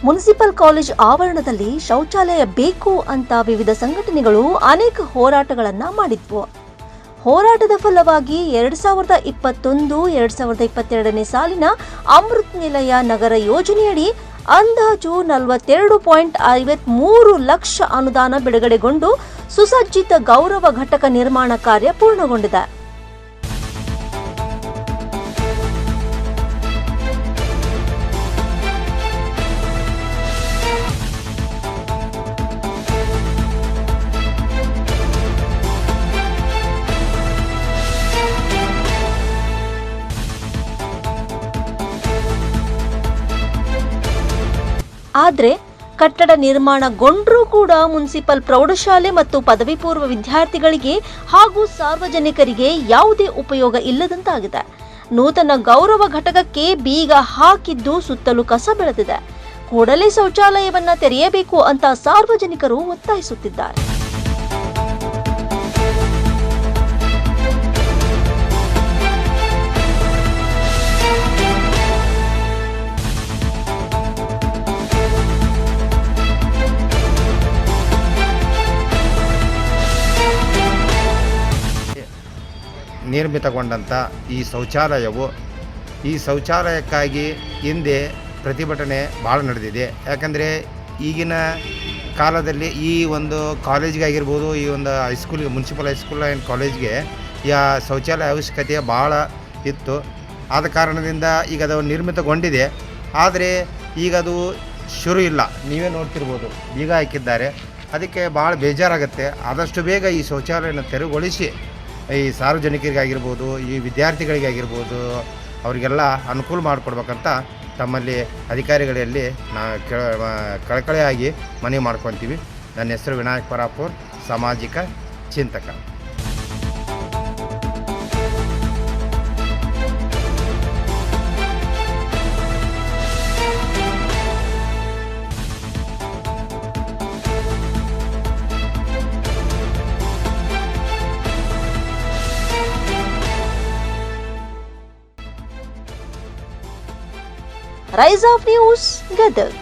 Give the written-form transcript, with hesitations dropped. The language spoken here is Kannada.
ಮುನ್ಸಿಪಲ್ ಕಾಲೇಜ್ ಆವರಣದಲ್ಲಿ ಶೌಚಾಲಯ ಬೇಕು ಅಂತ ವಿವಿಧ ಸಂಘಟನೆಗಳು ಅನೇಕ ಹೋರಾಟಗಳನ್ನು ಮಾಡಿದ್ವು. ಹೋರಾಟದ ಫಲವಾಗಿ 2021-2022 ಸಾಲಿನ ಅಮೃತ್ ನಿಲಯ ನಗರ ಯೋಜನೆಯಡಿ ಅಂದಾಜು 42.53 ಲಕ್ಷ ಅನುದಾನ ಬಿಡುಗಡೆಗೊಂಡು ಸುಸಜ್ಜಿತ ಗೌರವ ಘಟಕ ನಿರ್ಮಾಣ ಕಾರ್ಯ ಪೂರ್ಣಗೊಂಡಿದೆ. ಆದರೆ ಕಟ್ಟಡ ನಿರ್ಮಾಣಗೊಂಡರೂ ಕೂಡ ಮುನ್ಸಿಪಲ್ ಪ್ರೌಢಶಾಲೆ ಮತ್ತು ಪದವಿ ಪೂರ್ವ ವಿದ್ಯಾರ್ಥಿಗಳಿಗೆ ಹಾಗೂ ಸಾರ್ವಜನಿಕರಿಗೆ ಯಾವುದೇ ಉಪಯೋಗ ಇಲ್ಲದಂತಾಗಿದೆ. ನೂತನ ಗೌರವ ಘಟಕಕ್ಕೆ ಬೀಗ ಹಾಕಿದ್ದು ಸುತ್ತಲೂ ಕಸ ಬೆಳೆದಿದೆ. ಕೂಡಲೇ ಶೌಚಾಲಯವನ್ನ ತೆರೆಯಬೇಕು ಅಂತ ಸಾರ್ವಜನಿಕರು ಒತ್ತಾಯಿಸುತ್ತಿದ್ದಾರೆ. ನಿರ್ಮಿತಗೊಂಡಂಥ ಈ ಶೌಚಾಲಯಕ್ಕಾಗಿ ಹಿಂದೆ ಪ್ರತಿಭಟನೆ ಭಾಳ ನಡೆದಿದೆ. ಯಾಕಂದರೆ ಈಗಿನ ಕಾಲದಲ್ಲಿ ಈ ಒಂದು ಕಾಲೇಜ್ಗೆ ಆಗಿರ್ಬೋದು, ಈ ಒಂದು ಹೈಸ್ಕೂಲ್ಗೆ, ಮುನ್ಸಿಪಲ್ ಹೈಸ್ಕೂಲ್ ಆ್ಯಂಡ್ ಕಾಲೇಜ್ಗೆ ಶೌಚಾಲಯ ಅವಶ್ಯಕತೆ ಭಾಳ ಇತ್ತು. ಆದ ಕಾರಣದಿಂದ ಈಗ ಅದು ನಿರ್ಮಿತಗೊಂಡಿದೆ. ಆದರೆ ಈಗ ಅದು ಶುರು ಇಲ್ಲ. ನೀವೇ ನೋಡ್ತಿರ್ಬೋದು, ಬೀಗ ಹಾಕಿದ್ದಾರೆ. ಅದಕ್ಕೆ ಭಾಳ ಬೇಜಾರಾಗುತ್ತೆ. ಆದಷ್ಟು ಬೇಗ ಈ ಶೌಚಾಲಯನ ತೆರವುಗೊಳಿಸಿ ಈ ಸಾರ್ವಜನಿಕರಿಗಾಗಿರ್ಬೋದು, ಈ ವಿದ್ಯಾರ್ಥಿಗಳಿಗಾಗಿರ್ಬೋದು, ಅವರಿಗೆಲ್ಲ ಅನುಕೂಲ ಮಾಡಿಕೊಡ್ಬೇಕಂತ ತಮ್ಮಲ್ಲಿ ಅಧಿಕಾರಿಗಳಲ್ಲಿ ಕಳಕಳಿಯಾಗಿ ಮನವಿ ಮಾಡ್ಕೊತೀವಿ. ನನ್ನ ಹೆಸರು ವಿನಾಯಕ್ ಪರಾಪುರ್, ಸಾಮಾಜಿಕ ಚಿಂತಕ. Rise of news Gadag.